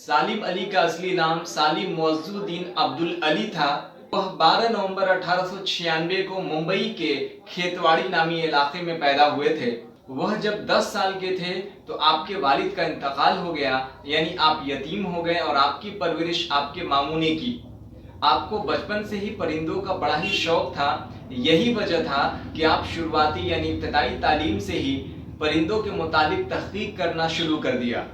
सालिम अली का असली नाम सालिम मौजूद्दीन अब्दुल अली था। वह 12 नवंबर 1896 को मुंबई के खेतवाड़ी नामी इलाके में पैदा हुए थे। वह जब 10 साल के थे तो आपके वालिद का इंतकाल हो गया, यानी आप यतीम हो गए और आपकी परवरिश आपके मामू ने की। आपको बचपन से ही परिंदों का बड़ा ही शौक था। यही वजह था कि आप शुरुआती यानी इब्तदाई तालीम से ही परिंदों के मुतालिक तहकीक करना शुरू कर दिया,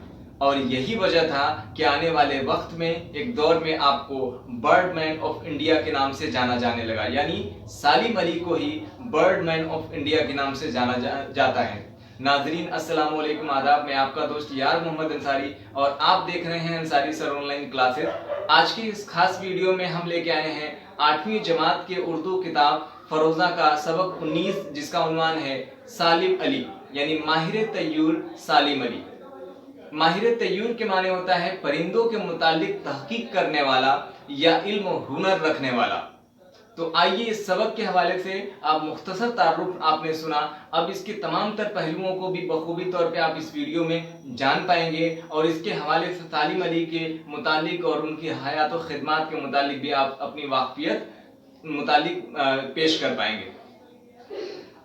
और यही वजह था कि आने वाले वक्त में एक दौर में आपको बर्डमैन ऑफ इंडिया के नाम से जाना जाने लगा, यानी सालिम अली को ही बर्डमैन ऑफ इंडिया के नाम से जाना जाता है। नाजरीन अस्सलाम वालेकुम, आदाब। मैं आपका दोस्त यार मोहम्मद अंसारी और आप देख रहे हैं अंसारी सर ऑनलाइन क्लासेस। आज की इस खास वीडियो में हम लेके आए हैं 8वीं जमात के उर्दू किताब फरोजा का सबक 19, जिसका उन्वान है सालिम अली, यानी माहिर तय्यूर सालिम अली। माहिर तय्यूर के माने होता है परिंदों के मुतालिक तहकीक करने वाला या इल्म हुनर रखने वाला। तो आइए इस सबक के हवाले से आप मुख्तसर तारुफ आपने सुना, अब इसके तमाम तर पहलुओं को भी बखूबी तौर पे आप इस वीडियो में जान पाएंगे और इसके हवाले से सालिम अली के मुतालिक और उनकी हयात और खिदमात के मुतालिक भी आप अपनी वाकफियत मुतालिक पेश कर पाएंगे।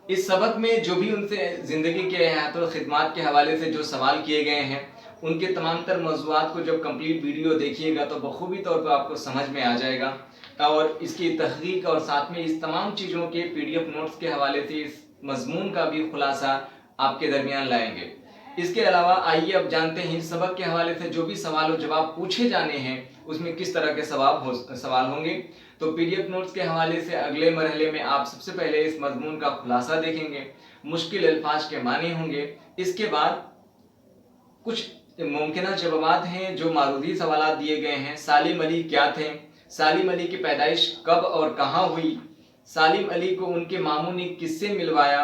इस सबक में जो भी उनसे ज़िंदगी के हयात और खिदमात के हवाले से जो सवाल किए गए हैं, उनके तमाम तर मौज़ूआत को जब कंप्लीट वीडियो देखिएगा तो बखूबी तौर पर आपको समझ में आ जाएगा, और इसकी तहकीक और साथ में इस तमाम चीज़ों के PDF नोट्स के हवाले से इस मजमून का भी खुलासा आपके दरमियान लाएंगे। इसके अलावा आइए अब जानते हैं इस सबक के हवाले से जो भी सवाल और जवाब पूछे जाने हैं उसमें किस तरह के सवाल होंगे। तो PDF नोट्स के हवाले से अगले मरहले में आप सबसे पहले इस मजमून का खुलासा देखेंगे, मुश्किल अल्फाज के माने होंगे। इसके बाद कुछ मुमकिना जवाबात हैं जो मारूदी सवाल दिए गए हैं। सालिम अली क्या थे, सालिम अली की पैदाइश कब और कहाँ हुई, सालिम अली को उनके मामू ने किससे मिलवाया,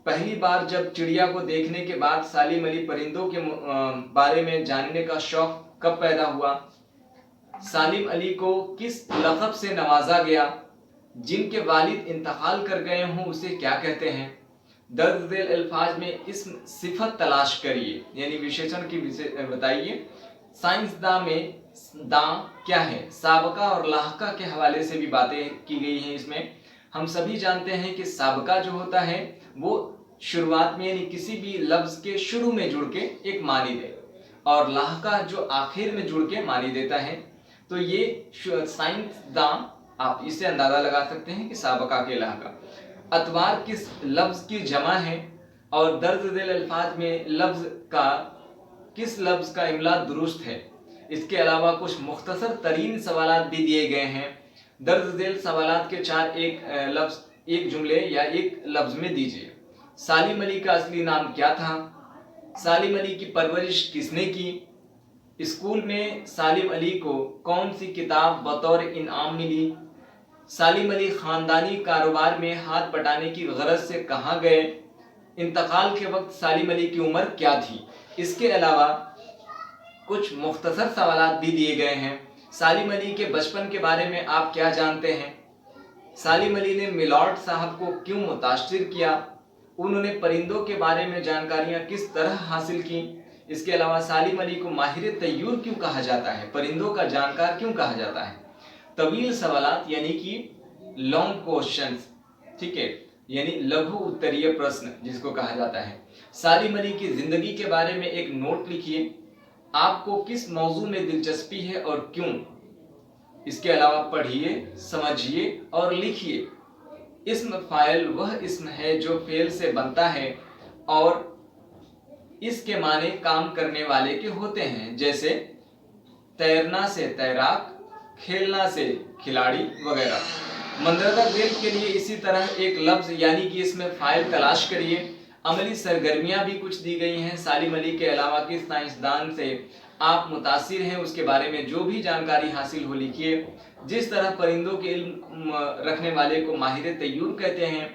पहली बार जब चिड़िया को देखने के बाद सालिम अली परिंदों के बारे में जानने का शौक कब पैदा हुआ, सालिम अली को किस लक़ब से नवाजा गया, जिनके वालिद इंतकाल कर गए हों उसे क्या कहते हैं, दर्ज झेल अल्फाज में इस्म सिफत तलाश करिए, यानी विशेषण की बताइए। साइंसदां में दां क्या है, साबका और लाहका के हवाले से भी बातें की गई हैं। इसमें हम सभी जानते हैं कि साबका जो होता है वो शुरुआत में यानी किसी भी लफ्ज के शुरू में जुड़ के एक मानी दे, और लाहका जो आखिर में जुड़ के मानी देता है। तो ये साइंसदां, आप इससे अंदाजा लगा सकते हैं कि साबका के लाहका। अतवार किस लफ्ज की जमा है, और दर्ज झेल अल्फाज में किस लफ्ज का इमला दुरुस्त है। इसके अलावा कुछ मुख्तसर तरीन सवालात भी दिए गए हैं। दर्ज झेल सवालात के चार एक जुमले या एक लफ्ज में दीजिए। सालिम अली का असली नाम क्या था, सालिम अली की परवरिश किसने की, स्कूल में सालिम अली को कौन सी किताब बतौर इनाम मिली, सालिम अली ख़ानदानी कारोबार में हाथ बटाने की गरज से कहाँ गए, इंतकाल के वक्त सालिम अली की उम्र क्या थी। इसके अलावा कुछ मुख्तसर सवालात भी दिए गए हैं। सालिम अली के बचपन के बारे में आप क्या जानते हैं, सालिम अली ने मिलॉर्ड साहब को क्यों मुतासिर किया, उन्होंने परिंदों के बारे में जानकारियाँ किस तरह हासिल की। इसके अलावा सालिम अली को माहिर तय्यूर क्यों कहा जाता है, परिंदों का जानकार क्यों कहा जाता है। तवील सवालात यानी कि लॉन्ग क्वेश्चंस, ठीक है, यानी लघु उत्तरीय प्रश्न जिसको कहा जाता है। सालिम अली की जिंदगी के बारे में एक नोट लिखिए, आपको किस मौजू में दिलचस्पी है और क्यों। इसके अलावा पढ़िए, समझिए और लिखिए। इस्म फाइल वह इस्म है जो फेल से बनता है और इसके माने काम करने वाले के होते हैं, जैसे तैरना से तैराक, खेलना से खिलाड़ी वगैरह। मंदरजा झेल के लिए इसी तरह एक लफ्ज यानी कि इसमें फाइल तलाश करिए। अमली सरगर्मियां भी कुछ दी गई हैं। सालिम अली के अलावा किस साइंसदान से आप मुतासिर हैं उसके बारे में जो भी जानकारी हासिल हो लिखिए। जिस तरह परिंदों के इल्म रखने वाले को माहिर तय्यूर कहते हैं,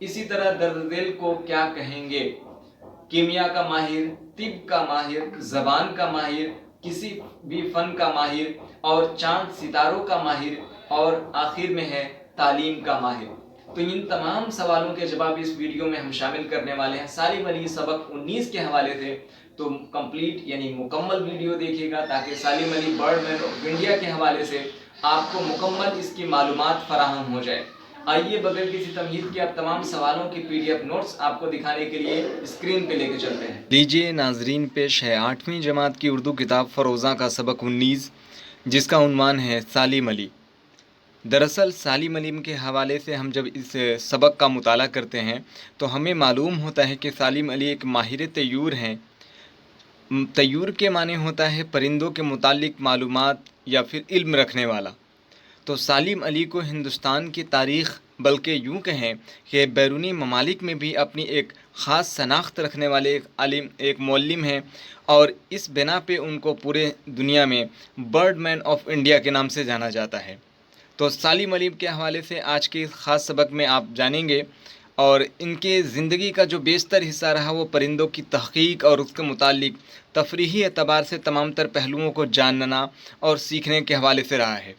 इसी तरह दर्ज झेल को क्या कहेंगे, कीमिया का माहिर, तिब का माहिर, जबान का माहिर, किसी भी फन का माहिर, और चांद सितारों का माहिर, और आखिर में है तालीम का माहिर। तो इन तमाम सवालों के जवाब इस वीडियो में हम शामिल करने वाले हैं। सालिम अली सबक 19 के हवाले से तो कंप्लीट यानी मुकम्मल वीडियो देखिएगा ताकि सालिम अली बर्डमैन ऑफ इंडिया के हवाले से आपको मुकम्मल इसकी मालूमात फराहम हो जाए। आइए बगैर किसी तमहीद के अब तमाम सवालों की PDF नोट्स आपको दिखाने के लिए स्क्रीन पे लेके चलते हैं। लीजिए नाजरीन, पेश है 8वीं जमात की उर्दू किताब फ़रोज़ा का सबक 19, जिसका उन्वान है सालिम अली। दरअसल सालिम अली के हवाले से हम जब इस सबक का मुताला करते हैं तो हमें मालूम होता है कि सालिम अली एक माहिर तय्यूर हैं। तय्यूर के माने होता है परिंदों के मुतालिक मालूमात या फिर इल्म रखने वाला। तो सालिम अली को हिंदुस्तान की तारीख़, बल्कि यूँ कहें कि बैरूनी ममालिक में भी अपनी एक ख़ास शनाख्त रखने वाले एक आलिम, एक मौल्लिम हैं, और इस बिना पे उनको पूरे दुनिया में बर्डमैन ऑफ इंडिया के नाम से जाना जाता है। तो सालिम अली के हवाले से आज के इस ख़ास सबक में आप जानेंगे, और इनके ज़िंदगी का जो बेशतर हिस्सा रहा वो परिंदों की तहक़ीक़ और उसके मुतालिक तफरीही एतबार से तमाम तर पहलुओं को जानना और सीखने के हवाले से रहा है।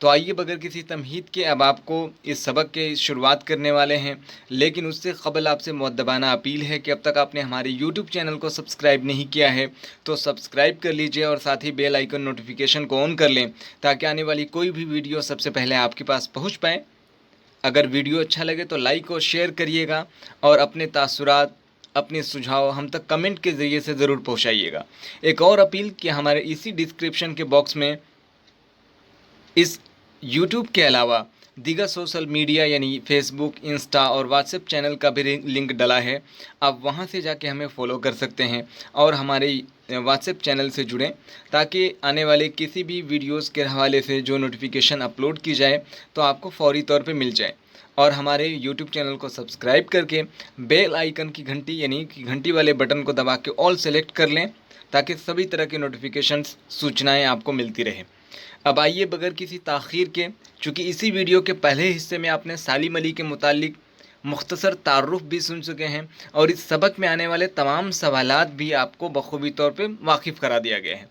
तो आइए बगैर किसी तमहीद के अब आपको इस सबक के शुरुआत करने वाले हैं, लेकिन उससे क़बल आपसे मुअद्दबाना अपील है कि अब तक आपने हमारे YouTube चैनल को सब्सक्राइब नहीं किया है तो सब्सक्राइब कर लीजिए और साथ ही बेल आइकन नोटिफिकेशन को ऑन कर लें ताकि आने वाली कोई भी वीडियो सबसे पहले आपके पास पहुँच पाए। अगर वीडियो अच्छा लगे तो लाइक और शेयर करिएगा और अपने तासुरात, अपने सुझाव हम तक कमेंट के ज़रिए से ज़रूर पहुँचाइएगा। एक और अपील कि हमारे इसी डिस्क्रिप्शन के बॉक्स में इस YouTube के अलावा दीगर सोशल मीडिया यानी फेसबुक, इंस्टा और व्हाट्सएप चैनल का भी लिंक डला है। आप वहां से जाके हमें फॉलो कर सकते हैं और हमारे व्हाट्सएप चैनल से जुड़ें ताकि आने वाले किसी भी वीडियोस के हवाले से जो नोटिफिकेशन अपलोड की जाए तो आपको फौरी तौर पे मिल जाए। और हमारे YouTube चैनल को सब्सक्राइब करके बेल आइकन की घंटी यानी कि घंटी वाले बटन को दबा के ऑल सेलेक्ट कर लें ताकि सभी तरह के नोटिफिकेशंस, सूचनाएँ आपको मिलती रहे। अब आइए बगैर किसी ताख़ीर के, चूँकि इसी वीडियो के पहले हिस्से में आपने सालिम अली के मुतालिक मुख्तसर तारुफ़ भी सुन चुके हैं और इस सबक में आने वाले तमाम सवालात भी आपको बखूबी तौर पे वाकिफ़ करा दिया गया है।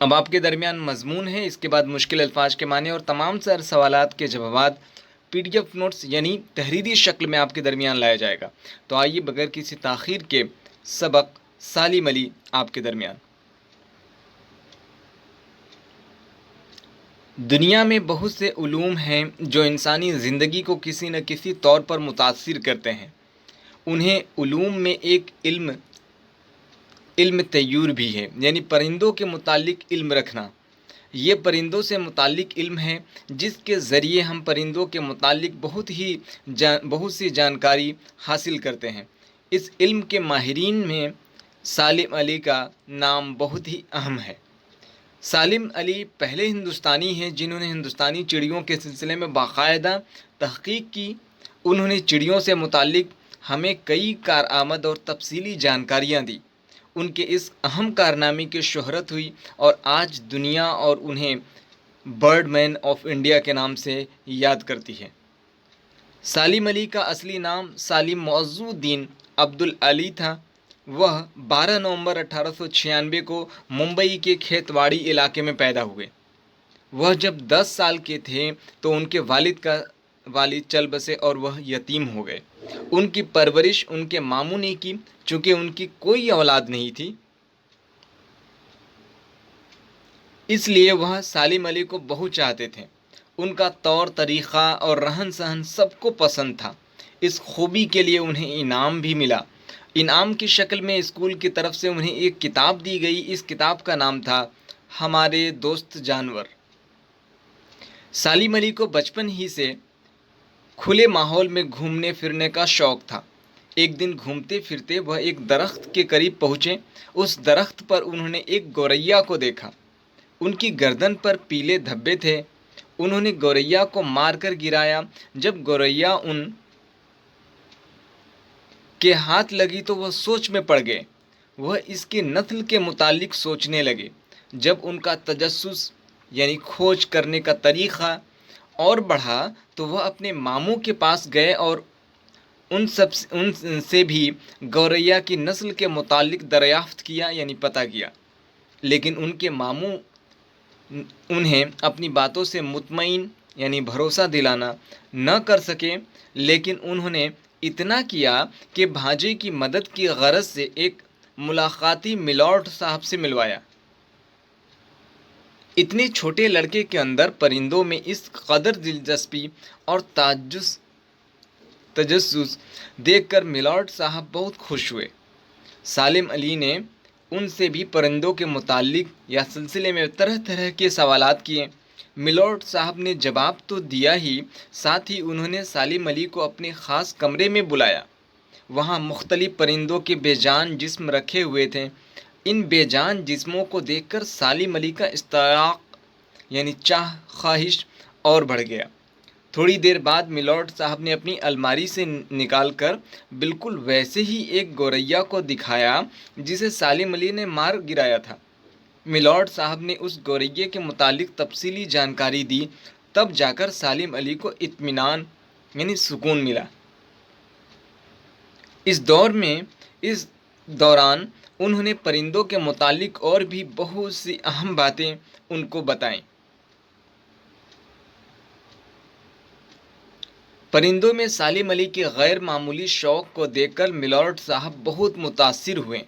अब आपके दरमियान मज़मून है, इसके बाद मुश्किल अल्फाज के माने और तमाम सर सवालात के जवाबात PDF नोट्स यानी तहरीरी शक्ल में आपके दरमियान लाया जाएगा। तो आइए बगैर किसी ताख़ीर के सबक सालिम अली आपके दरमियान। दुनिया में बहुत से उलूम हैं जो इंसानी ज़िंदगी को किसी न किसी तौर पर मुतासिर करते हैं। उन्हें उलूम में एक इल्म तय्यूर भी है, यानी परिंदों के मुतालिक इल्म रखना। ये परिंदों से मुतालिक इल्म है जिसके ज़रिए हम परिंदों के मुतालिक बहुत सी जानकारी हासिल करते हैं। इस इल्म के माहिरीन में सालिम अली का नाम बहुत ही अहम है। सालिम अली पहले हिंदुस्तानी हैं जिन्होंने हिंदुस्तानी चिड़ियों के सिलसिले में बाकायदा तहक़ीक़ की। उन्होंने चिड़ियों से मुतालिक हमें कई कारआमद और तफसीली जानकारियाँ दी। उनके इस अहम कारनामे की शोहरत हुई और आज दुनिया और उन्हें बर्डमैन ऑफ इंडिया के नाम से याद करती है। सालिम अली का असली नाम सालिम मौज़ूद्दीन अब्दुल अली था। वह 12 नवंबर 1896 को मुंबई के खेतवाड़ी इलाके में पैदा हुए। वह जब 10 साल के थे तो उनके वालिद चल बसे और वह यतीम हो गए। उनकी परवरिश उनके मामू ने की, चूँकि उनकी कोई औलाद नहीं थी, इसलिए वह सालिम अली को बहुत चाहते थे। उनका तौर तरीक़ा और रहन सहन सबको पसंद था। इस खूबी के लिए उन्हें इनाम भी मिला। इनाम की शक्ल में स्कूल की तरफ से उन्हें एक किताब दी गई। इस किताब का नाम था हमारे दोस्त जानवर। सालिम अली को बचपन ही से खुले माहौल में घूमने फिरने का शौक़ था। एक दिन घूमते फिरते वह एक दरख्त के करीब पहुँचे। उस दरख्त पर उन्होंने एक गौरैया को देखा। उनकी गर्दन पर पीले धब्बे थे। उन्होंने गौरैया को मारकर गिराया। जब गौरैया उन के हाथ लगी तो वह सोच में पड़ गए। वह इसकी नस्ल के मुतालिक सोचने लगे। जब उनका तजस्सुस यानी खोज करने का तरीक़ा और बढ़ा तो वह अपने मामू के पास गए और उनसे भी गौरैया की नस्ल के मुतालिक दरियाफ़्त किया यानी पता किया। लेकिन उनके मामू उन्हें अपनी बातों से मुतमईन यानी भरोसा दिलाना न कर सके, लेकिन उन्होंने इतना किया कि भांजे की मदद की गरज से एक मुलाकाती मिलॉर्ड साहब से मिलवाया। इतने छोटे लड़के के अंदर परिंदों में इस कदर दिलचस्पी और तजस्सुस देखकर मिलॉर्ड साहब बहुत खुश हुए। सालिम अली ने उनसे भी परिंदों के मुताल्लिक या सिलसिले में तरह तरह के सवालात किए। मिलॉर्ड साहब ने जवाब तो दिया ही, साथ ही उन्होंने सालिम अली को अपने ख़ास कमरे में बुलाया। वहाँ मुख्तलिफ परिंदों के बेजान जिस्म रखे हुए थे। इन बेजान जिस्मों को देखकर सालिम अली का इश्तियाक यानी चाह ख्वाहिश और बढ़ गया। थोड़ी देर बाद मिलॉर्ड साहब ने अपनी अलमारी से निकालकर बिल्कुल वैसे ही एक गौरैया को दिखाया जिसे सालिम अली ने मार गिराया था। मिलॉर्ड साहब ने उस गौरैये के मुतालिक तफसीली जानकारी दी, तब जाकर सालिम अली को इत्मीनान यानी सुकून मिला। इस दौरान उन्होंने परिंदों के मुतालिक और भी बहुत सी अहम बातें उनको बताईं। परिंदों में सालिम अली के गैर मामूली शौक़ को देखकर मिलॉर्ड साहब बहुत मुतासिर हुए,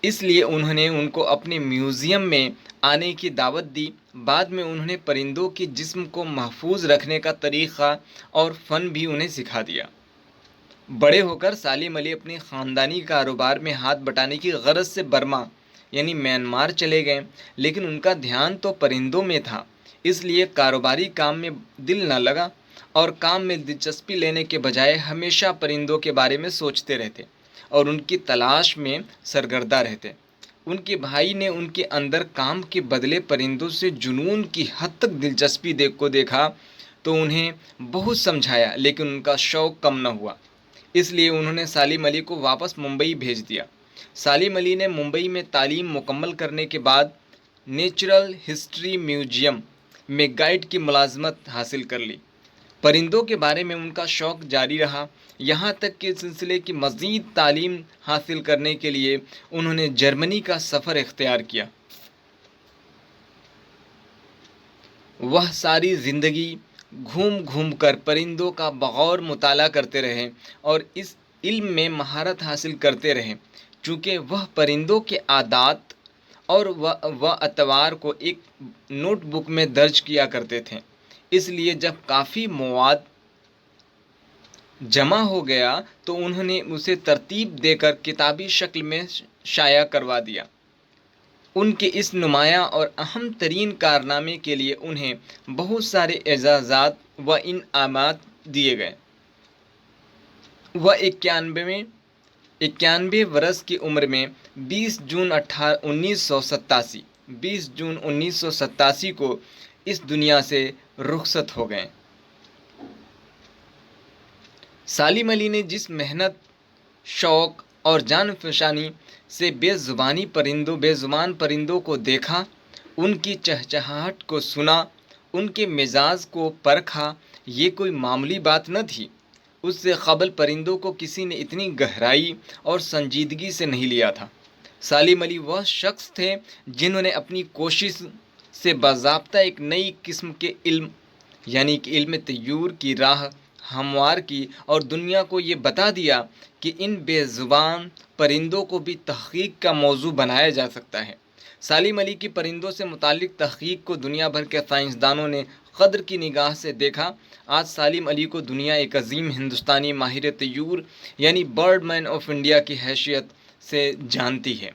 इसलिए उन्होंने उनको अपने म्यूज़ियम में आने की दावत दी। बाद में उन्होंने परिंदों के जिस्म को महफूज रखने का तरीक़ा और फ़न भी उन्हें सिखा दिया। बड़े होकर सालिम अली अपने ख़ानदानी कारोबार में हाथ बटाने की गरज से बर्मा यानी म्यांमार चले गए, लेकिन उनका ध्यान तो परिंदों में था, इसलिए कारोबारी काम में दिल न लगा और काम में दिलचस्पी लेने के बजाय हमेशा परिंदों के बारे में सोचते रहते और उनकी तलाश में सरगर्दा रहते। उनके भाई ने उनके अंदर काम के बदले परिंदों से जुनून की हद तक दिलचस्पी देखा तो उन्हें बहुत समझाया, लेकिन उनका शौक़ कम न हुआ। इसलिए उन्होंने सालिम अली को वापस मुंबई भेज दिया। सालिम अली ने मुंबई में तालीम मुकम्मल करने के बाद नेचुरल हिस्ट्री म्यूजियम में गाइड की मुलाजमत हासिल कर ली। परिंदों के बारे में उनका शौक़ जारी रहा, यहाँ तक कि सिलसिले की मज़ीद तालीम हासिल करने के लिए उन्होंने जर्मनी का सफ़र इख्तियार किया। वह सारी ज़िंदगी घूम घूम कर परिंदों का बग़ौर मुताला करते रहे और इस इल्म में महारत हासिल करते रहे। चूँकि वह परिंदों के आदात और व अतवार को एक नोटबुक में दर्ज किया करते थे, इसलिए जब काफ़ी मवाद जमा हो गया तो उन्होंने उसे तरतीब देकर किताबी शक्ल में शाया करवा दिया। उनके इस नुमाया और अहम तरीन कारनामे के लिए उन्हें बहुत सारे एजाज़ात व इनामात दिए गए। वह 91 वर्ष की उम्र में 20 जून 1987 को इस दुनिया से रुखसत हो गए। सालिम अली ने जिस मेहनत, शौक़ और जानफशानी से बेज़ुबान परिंदों को देखा, उनकी चहचहाहट को सुना, उनके मिजाज को परखा, ये कोई मामूली बात न थी। उससे क़बल परिंदों को किसी ने इतनी गहराई और संजीदगी से नहीं लिया था। सालिम अली वह शख्स थे जिन्होंने अपनी कोशिश से बाज़ाब्ता एक नई किस्म के इल्म यानी कि इल्म तय्यूर की राह हमवार की और दुनिया को ये बता दिया कि इन बेज़ुबान परिंदों को भी तहक़ीक़ का मौजू बनाया जा सकता है। सालिम अली की परिंदों से मुताल्लिक़ तहक़ीक़ को दुनिया भर के साइंसदानों ने क़द्र की निगाह से देखा। आज सालिम अली को दुनिया एक अज़ीम हिंदुस्तानी माहिर तय्यूर यानी बर्ड मैन ऑफ इंडिया की हैसियत से जानती है।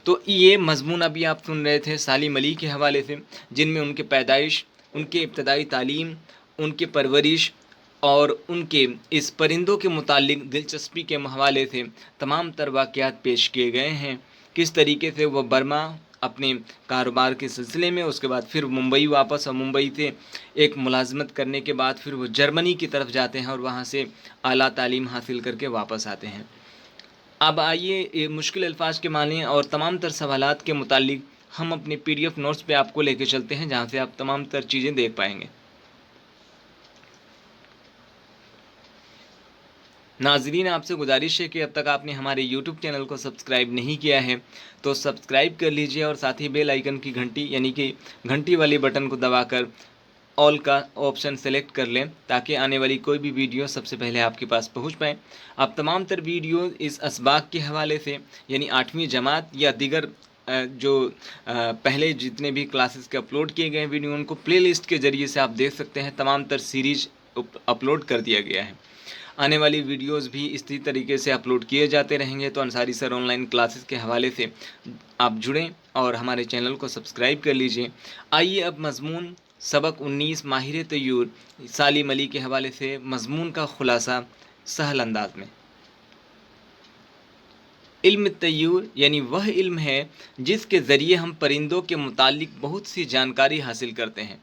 तो ये मज़मून अभी आप सुन रहे थे सालिम अली के हवाले से, जिनमें उनके पैदाइश, उनके इब्तदाई तालीम, उनके परवरिश और उनके इस परिंदों के मुतालिक दिलचस्पी के हवाले से तमाम तर वाक़यात पेश किए गए हैं। किस तरीके से वह बर्मा अपने कारोबार के सिलसिले में, उसके बाद फिर मुंबई वापस और मुंबई से एक मुलाजमत करने के बाद फिर वो जर्मनी की तरफ जाते हैं और वहाँ से आला तालीम हासिल करके वापस आते हैं। अब आइए मुश्किल अल्फाज के माने और तमाम तर सवालात के मुतालिक हम अपने PDF नोट्स पे आपको लेके चलते हैं, जहाँ से आप तमाम तर चीज़ें देख पाएंगे। नाज़रीन, आपसे गुजारिश है कि अब तक आपने हमारे YouTube चैनल को सब्सक्राइब नहीं किया है तो सब्सक्राइब कर लीजिए और साथ ही बेल आइकन की घंटी यानी कि घंटी वाली बटन को दबाकर ऑल का ऑप्शन सेलेक्ट कर लें ताकि आने वाली कोई भी वीडियो सबसे पहले आपके पास पहुंच पाए। आप तमाम तर वीडियो इस असबाक के हवाले से यानी 8वीं जमात या दीगर जो पहले जितने भी क्लासेस के अपलोड किए गए वीडियो उनको प्लेलिस्ट के ज़रिए से आप देख सकते हैं। तमाम तर सीरीज अपलोड कर दिया गया है। आने वाली वीडियोस भी इसी तरीके से अपलोड किए जाते रहेंगे। तो अंसारी सर ऑनलाइन क्लासेस के हवाले से आप जुड़ें और हमारे चैनल को सब्सक्राइब कर लीजिए। आइए अब मज़मून सबक 19 माहिर तय्यूर सालिम अली के हवाले से मज़मून का ख़ुलासा सहल अंदाज में। इल्म तय्यूर यानी वह इल्म है जिसके ज़रिए हम परिंदों के मुतालिक बहुत सी जानकारी हासिल करते हैं।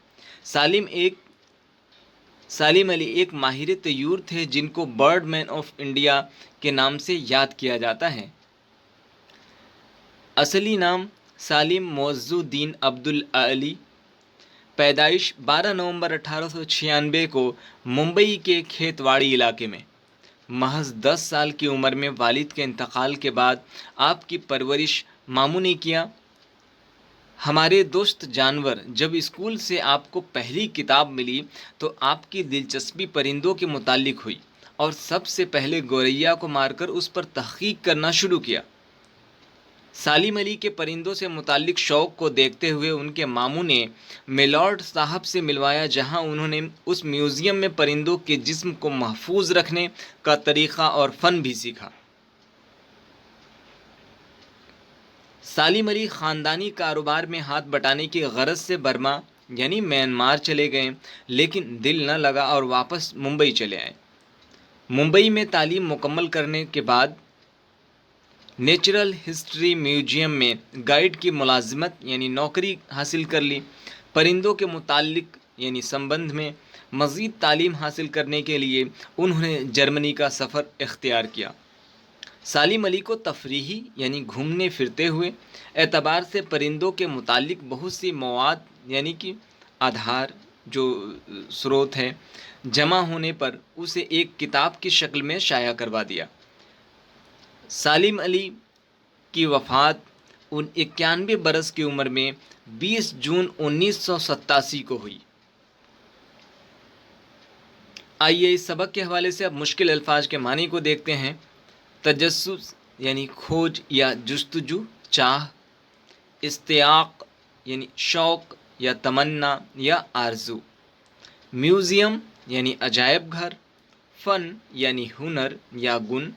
सालिम अली एक माहिर तय्यूर थे जिनको बर्ड मैन ऑफ इंडिया के नाम से याद किया जाता है। असली नाम सालिम मौज़ुद्दीन अब्दुल अली, पैदाइश 12 नवंबर 1896 को मुंबई के खेतवाड़ी इलाके में। महज 10 साल की उम्र में वालिद के इंतकाल के बाद आपकी परवरिश मामू ने किया। हमारे दोस्त जानवर, जब स्कूल से आपको पहली किताब मिली तो आपकी दिलचस्पी परिंदों के मुतालिक हुई और सबसे पहले गौरैया को मारकर उस पर तहकीक करना शुरू किया। सालिम अली के परिंदों से मुतालिक शौक़ को देखते हुए उनके मामू ने मिलॉर्ड साहब से मिलवाया, जहां उन्होंने उस म्यूज़ियम में परिंदों के जिस्म को महफूज रखने का तरीक़ा और फ़न भी सीखा। सालिम अली ख़ानदानी कारोबार में हाथ बटाने की गरज से बर्मा यानी म्यांमार चले गए, लेकिन दिल न लगा और वापस मुंबई चले आए। मुंबई में तालीम मुकम्मल करने के बाद नेचुरल हिस्ट्री म्यूजियम में गाइड की मुलाजिमत यानी नौकरी हासिल कर ली। परिंदों के मुतालिक यानी संबंध में मज़ीद तालीम हासिल करने के लिए उन्होंने जर्मनी का सफ़र इख्तियार किया। सालिम अली को तफरीही यानी घूमने फिरते हुए एतबार से परिंदों के मुतालिक बहुत सी मवाद यानी कि आधार जो स्रोत है जमा होने पर उसे एक किताब की शक्ल में शाया करवा दिया। सालिम अली की वफ़ात 91 बरस की उम्र में 20 जून 1987 को हुई। आइए इस सबक के हवाले से अब मुश्किल अल्फाज के मानी को देखते हैं। तजस्सुस यानी खोज या जुस्तजू चाह, इस्तियाक यानी शौक़ या तमन्ना या आरजू, म्यूज़ियम यानी अजायब घर, फ़न यानी हुनर या गुण,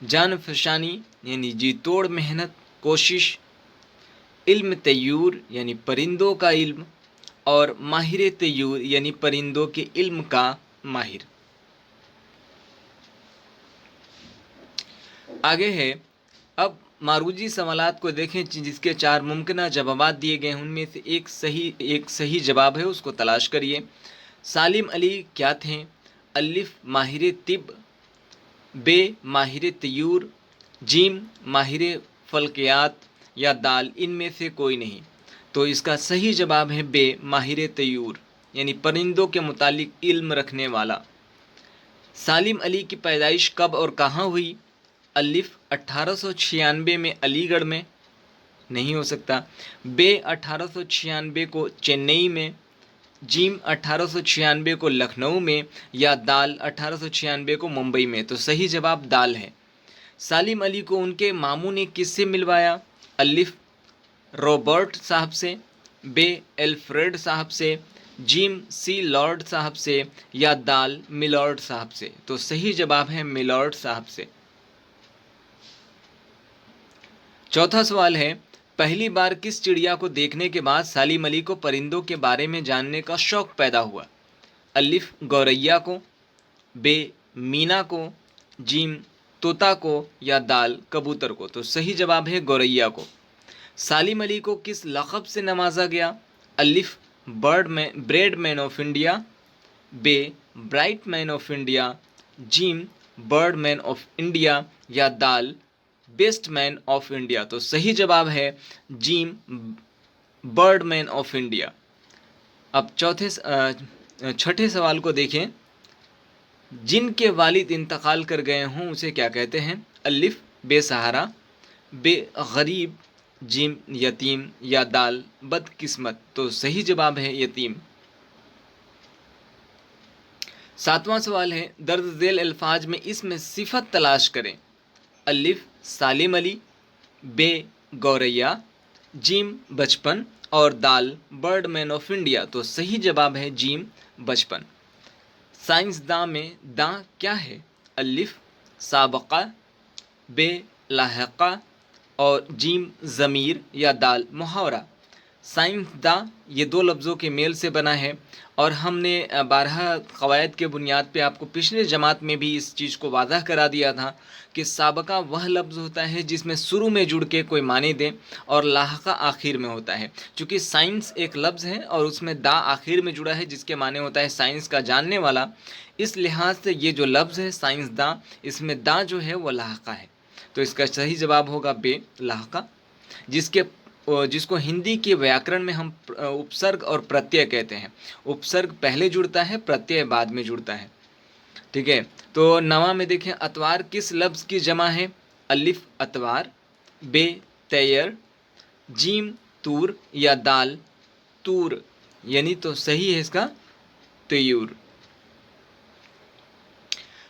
जान फशानी यानी जी तोड़ मेहनत कोशिश, इल्म तय्यूर यानी परिंदों का इल्म और माहिर तय्यूर यानी परिंदों के इल्म का माहिर। आगे है अब मारूजी सवालात को देखें जिसके 4 मुमकिन जवाबात दिए गए हैं। उनमें से एक सही जवाब है, उसको तलाश करिए। सालिम अली क्या थे? अलिफ माहिर तिब, बे माहिर तय्यूर, जीम माहिर फल्कियात या दाल इनमें से कोई नहीं। तो इसका सही जवाब है बे माहिर तय्यूर यानी परिंदों के मुतालिक इल्म रखने वाला। सालिम अली की पैदाइश कब और कहाँ हुई? अलिफ 1896 में अलीगढ़ में, नहीं हो सकता। बे 1896 को चेन्नई में, जीम 1896 को लखनऊ में या दाल 1896 को मुंबई में। तो सही जवाब दाल है। सालिम अली को उनके मामू ने किससे मिलवाया? अलिफ रॉबर्ट साहब से, बे एल्फ्रेड साहब से, जीम सी लॉर्ड साहब से या दाल मिलॉर्ड साहब से। तो सही जवाब है मिलॉर्ड साहब से। चौथा सवाल है पहली बार किस चिड़िया को देखने के बाद सालिम अली को परिंदों के बारे में जानने का शौक़ पैदा हुआ? अलिफ गौरैया को, बे मीना को, जीम तोता को या दाल कबूतर को। तो सही जवाब है गौरैया को। सालिम अली को किस लक़ब से नवाजा गया? अलिफ ब्रेड मैन ऑफ इंडिया, बे ब्राइट मैन ऑफ इंडिया, जीम बर्ड मैन ऑफ इंडिया या दाल बेस्ट मैन ऑफ इंडिया। तो सही जवाब है जीम बर्ड मैन ऑफ इंडिया। अब छठे सवाल को देखें। जिनके वालिद इंतकाल कर गए हों उसे क्या कहते हैं? अलिफ बेसहारा, बे गरीब, जीम यतीम या दाल बदकिस्मत। तो सही जवाब है यतीम। 7वां सवाल है, दर्ज झेल अल्फाज में इसमें सिफत तलाश करें। अलिफ सालिम अली, बे गौरैया, जीम बचपन और दाल बर्ड मैन ऑफ इंडिया। तो सही जवाब है जीम बचपन। साइंसदां में दां क्या है? अलिफ साबका, बे लाहका और जीम ज़मीर या दाल मुहावरा। साइंसदां ये दो लफ्ज़ों के मेल से बना है और हमने 12 क़वायद के बुनियाद पे आपको पिछले जमात में भी इस चीज़ को वाज़ह करा दिया था कि साबका वह लफ्ज़ होता है जिसमें शुरू में जुड़ के कोई माने दे और लाहका आखिर में होता है। चूँकि साइंस एक लफ्ज़ है और उसमें दा आखिर में जुड़ा है जिसके माने होता है साइंस का जानने वाला, इस लिहाज से ये जो लफ्ज़ है साइंसदां, इसमें दा जो है वो लाहका है। तो इसका सही जवाब होगा बे लाहका, जिसको हिंदी के व्याकरण में हम उपसर्ग और प्रत्यय कहते हैं। उपसर्ग पहले जुड़ता है, प्रत्यय बाद में जुड़ता है। ठीक है, तो 9वां में देखें, अतवार किस लफ्ज़ की जमा है? अलिफ अतवार, बे तैयर, जीम तूर या दाल तूर। यानी तो सही है इसका तयूर।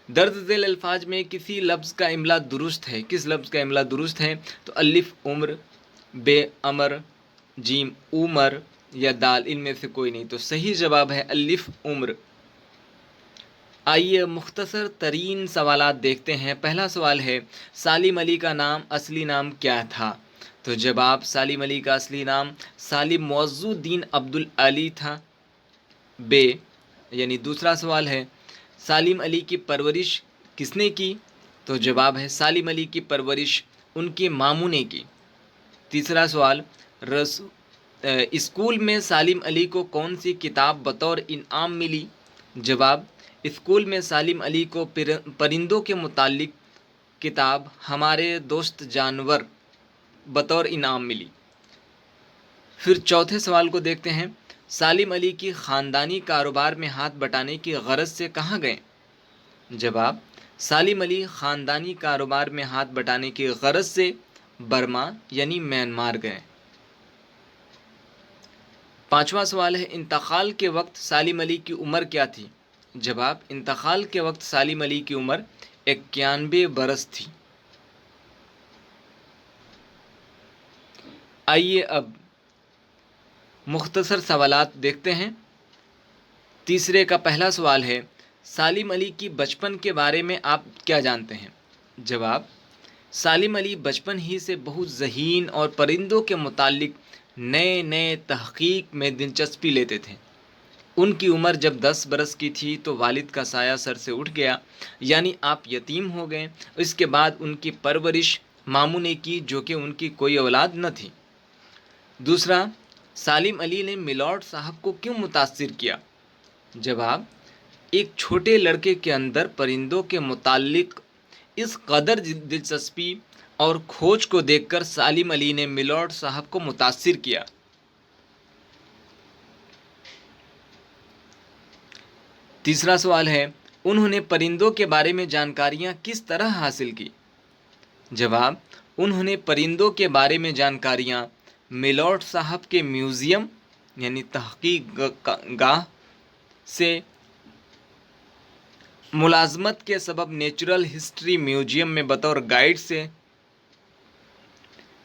दर्ज झेल अल्फाज में किसी लफ्ज़ का इमला दुरुस्त है। किस लफ्ज़ का इमला दुरुस्त है? तो अलिफ उम्र, बे अमर, जीम उमर या दाल इनमें से कोई नहीं। तो सही जवाब है अलिफ उम्र। आइए मुख्तसर तरीन सवालात देखते हैं। पहला सवाल है, सालिम अली का असली नाम क्या था? तो जवाब, सालिम अली का असली नाम सालिम मौज़ुद्दीन अब्दुल अली था, बे। यानी दूसरा सवाल है, सालिम अली की परवरिश किसने की? तो जवाब है सालिम अली की परवरिश उनके मामू ने की। तीसरा सवाल, स्कूल में सालिम अली को कौन सी किताब बतौर इनाम मिली? जवाब, स्कूल में सालिम अली को परिंदों के मुतालिक किताब हमारे दोस्त जानवर बतौर इनाम मिली। फिर चौथे सवाल को देखते हैं, सालिम अली की ख़ानदानी कारोबार में हाथ बटाने की गरज से कहाँ गए? जवाब, सालिम अली ख़ानदानी कारोबार में हाथ बटाने की गरज से बर्मा यानी म्यांमार गए। पांचवा सवाल है, इंतकाल के वक्त सालिम अली की उम्र क्या थी? जवाब, इंतकाल के वक्त सालिम अली की उम्र 91 बरस थी। आइए अब मुख्तसर सवालात देखते हैं। तीसरे का पहला सवाल है, सालिम अली की बचपन के बारे में आप क्या जानते हैं? जवाब, सालिम अली बचपन ही से बहुत ज़हीन और परिंदों के मुतालिक नए नए तहक़ीक़ में दिलचस्पी लेते थे। उनकी उम्र जब 10 बरस की थी तो वालिद का साया सर से उठ गया, यानी आप यतीम हो गए। इसके बाद उनकी परवरिश मामू ने की, जो कि उनकी कोई औलाद न थी। दूसरा, सालिम अली ने मिलॉर्ड साहब को क्यों मुतासिर किया? जवाब, एक छोटे लड़के के अंदर परिंदों के मुतालिक इस कदर दिलचस्पी और खोज को देखकर सालिम अली ने मिलॉर्ड साहब को मुतासिर किया। तीसरा सवाल है, उन्होंने परिंदों के बारे में जानकारियां किस तरह हासिल की? जवाब, उन्होंने परिंदों के बारे में जानकारियां मिलॉर्ड साहब के म्यूज़ियम यानी तहक़ीक़ गाह से, मुलाजमत के सबब नेचुरल हिस्ट्री म्यूजियम में बतौर गाइड से,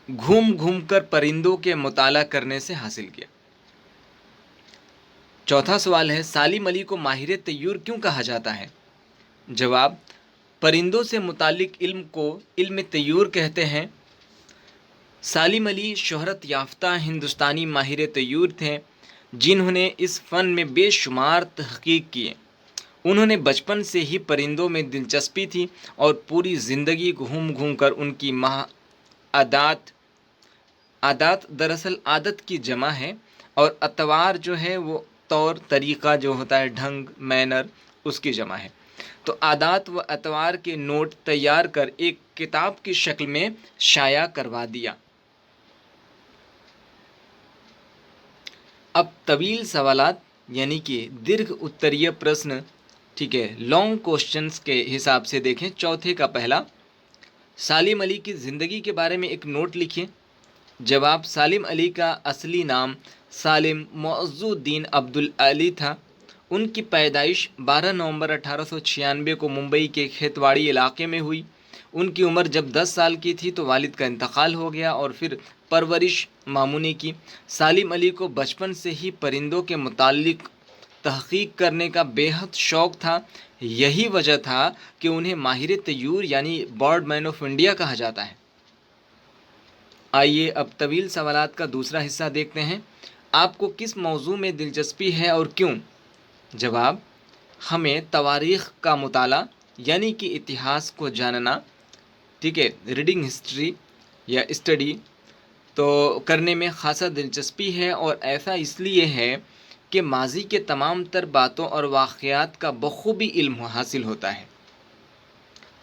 घूम घूम कर परिंदों के मुताला करने से हासिल किया। चौथा सवाल है, सालिम अली को माहिर तय्यूर क्यों कहा जाता है? जवाब, परिंदों से मुतालिक इल्म को इल्म तय्यूर कहते हैं। सालिम अली शोहरत याफ्ता हिंदुस्तानी माहिर तय्यूर थे जिन्होंने इस फ़न में बेशुमार तहक़ीक़ किए। उन्होंने बचपन से ही परिंदों में दिलचस्पी थी और पूरी ज़िंदगी घूम घूम कर उनकी आदात दरअसल आदत की जमा है और अतवार जो है वो तौर तरीक़ा जो होता है, ढंग, मैनर, उसकी जमा है। तो आदात व अतवार के नोट तैयार कर एक किताब की शक्ल में शाया करवा दिया। अब तवील सवालात यानी कि दीर्घ उत्तरीय प्रश्न, ठीक है, लॉन्ग क्वेश्चंस के हिसाब से देखें। चौथे का पहला, सालिम अली की ज़िंदगी के बारे में एक नोट लिखिए। जवाब, सालिम अली का असली नाम सालिम मौज़ुद्दीन अब्दुल अली था। ان کی پیدائش 12 نومبر 1896 کو ممبئی کے کھیتواڑی علاقے میں ہوئی۔ ان کی عمر جب 10 سال کی تھی تو والد کا انتقال ہو گیا اور پھر پرورش ماموں نے کی۔ سالم علی کو بچپن سے ہی پرندوں کے متعلق تحقیق کرنے کا بے حد شوق تھا۔ یہی وجہ تھا کہ انہیں ماہر طیور یعنی برڈ مین آف انڈیا کہا جاتا ہے۔ آئیے اب طویل سوالات کا دوسرا حصہ دیکھتے ہیں۔ آپ کو کس موضوع میں دلچسپی ہے اور کیوں؟ جواب: ہمیں تواریخ کا مطالعہ یعنی کہ اتہاس کو جاننا، ٹھیک ہے، ریڈنگ ہسٹری یا اسٹڈی تو کرنے میں خاصا دلچسپی ہے، اور ایسا اس لیے ہے کہ ماضی کے تمام تر باتوں اور واقعات کا بخوبی علم حاصل ہوتا ہے۔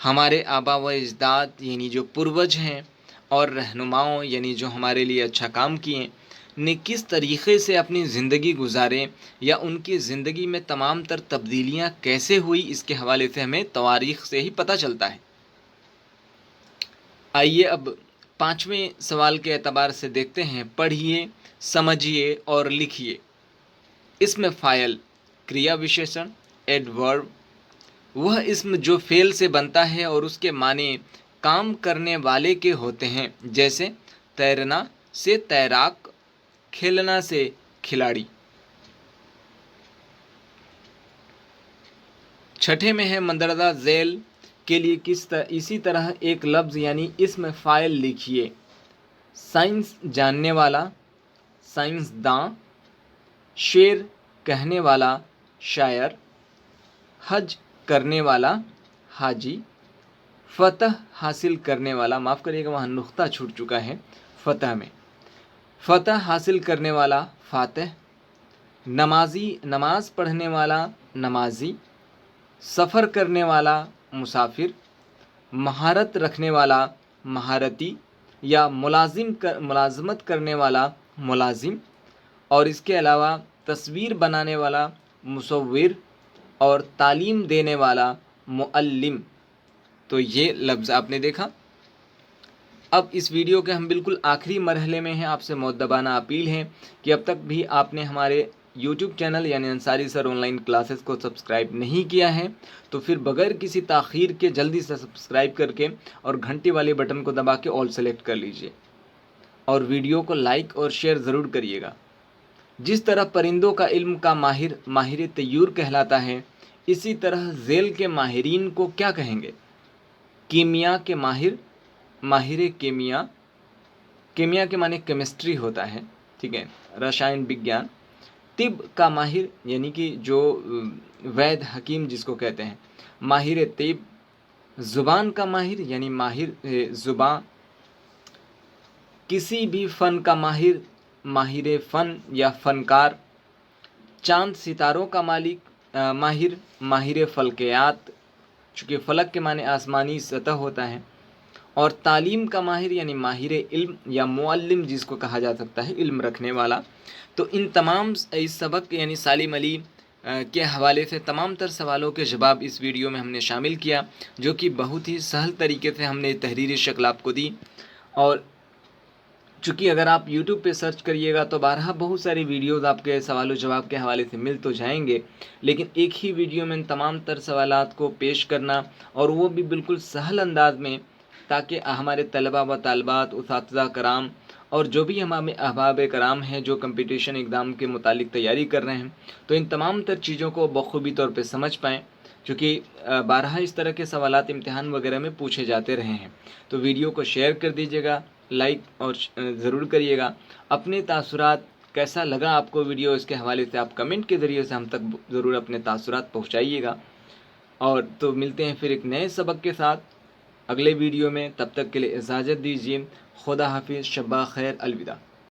ہمارے آبا و اجداد یعنی جو پروج ہیں اور رہنماؤں یعنی جو ہمارے لیے اچھا کام کیے نے کس طریقے سے اپنی زندگی گزارے، یا ان کی زندگی میں تمام تر تبدیلیاں کیسے ہوئی، اس کے حوالے سے ہمیں تواریخ سے ہی پتہ چلتا ہے۔ آئیے اب 5ویں سوال کے اعتبار سے دیکھتے ہیں۔ پڑھیے، سمجھیے اور لکھیے۔ اسم فاعل، کریا وشیشن، ایڈورب، وہ اسم جو فعل سے بنتا ہے اور اس کے معنی کام کرنے والے کے ہوتے ہیں، جیسے تیرنا سے تیراک، کھیلنا سے کھلاڑی۔ چھٹے میں ہے مندرجہ ذیل کے لیے اسی طرح ایک لفظ یعنی اسم فاعل لکھیے۔ سائنس جاننے والا، سائنس داں، شعر کہنے والا، شاعر، حج کرنے والا، حاجی، فتح حاصل کرنے والا، معاف کریے گا وہاں نقطہ چھوٹ چکا ہے فتح میں، فتح حاصل کرنے والا، فاتح، نمازی نماز پڑھنے والا، نمازی، سفر کرنے والا، مسافر، مہارت رکھنے والا، مہارتی، یا ملازمت کرنے والا، ملازم، اور اس کے علاوہ تصویر بنانے والا، مصور، اور تعلیم دینے والا، معلم۔ تو یہ لفظ آپ نے دیکھا۔ اب اس ویڈیو کے ہم بالکل آخری مرحلے میں ہیں۔ آپ سے مؤدبانہ اپیل ہے کہ اب تک بھی آپ نے ہمارے یوٹیوب چینل یعنی انصاری سر آن لائن کلاسز کو سبسکرائب نہیں کیا ہے تو پھر بغیر کسی تاخیر کے جلدی سے سبسکرائب کر کے اور گھنٹی والے بٹن کو دبا کے آل سلیکٹ کر لیجئے، اور ویڈیو کو لائک اور شیئر ضرور کریے گا۔ جس طرح پرندوں کا علم کا ماہر ماہر طیور کہلاتا ہے، اسی طرح ذیل کے ماہرین کو کیا کہیں گے؟ کیمیا کے ماہر، ماہر کیمیا، کیمیا کے معنی کیمسٹری ہوتا ہے، ٹھیک ہے، رسائن وگیان۔ طب کا ماہر یعنی کہ جو وید حکیم جس کو کہتے ہیں، ماہر طب۔ زبان کا ماہر یعنی ماہر زبان۔ کسی بھی فن کا ماہر، ماہر فن یا فنکار۔ چاند ستاروں کا مالک، ماہر، ماہر فلکیات، چونکہ فلک کے معنی آسمانی سطح ہوتا ہے۔ اور تعلیم کا ماہر یعنی ماہر علم یا معلم جس کو کہا جا سکتا ہے، علم رکھنے والا۔ تو ان تمام اس سبق یعنی سالم علی کے حوالے سے تمام تر سوالوں کے جواب اس ویڈیو میں ہم نے شامل کیا، جو کہ بہت ہی سہل طریقے سے ہم نے تحریری شکل آپ کو دی۔ اور چونکہ اگر آپ یوٹیوب پہ سرچ کریے گا تو بارہا بہت ساری ویڈیوز آپ کے سوال و جواب کے حوالے سے مل تو جائیں گے، لیکن ایک ہی ویڈیو میں ان تمام تر سوالات کو پیش کرنا، اور وہ بھی بالکل سہل انداز میں، تاکہ ہمارے طلبہ و طالبات، اساتذہ کرام اور جو بھی ہمارے احباب کرام ہیں جو کمپٹیشن اگزام کے متعلق تیاری کر رہے ہیں، تو ان تمام تر چیزوں کو بخوبی طور پہ سمجھ پائیں، چونکہ بارہا اس طرح کے سوالات امتحان وغیرہ میں پوچھے جاتے رہے ہیں۔ تو ویڈیو کو شیئر کر دیجیے گا، لائک اور ضرور کریے گا۔ اپنے تاثرات، کیسا لگا آپ کو ویڈیو، اس کے حوالے سے آپ کمنٹ کے ذریعے سے ہم تک ضرور اپنے تاثرات پہنچائیے گا۔ اور تو ملتے ہیں پھر ایک نئے سبق کے ساتھ اگلے ویڈیو میں، تب تک کے لیے اجازت دیجیے۔ خدا حافظ، شب خیر، الوداع۔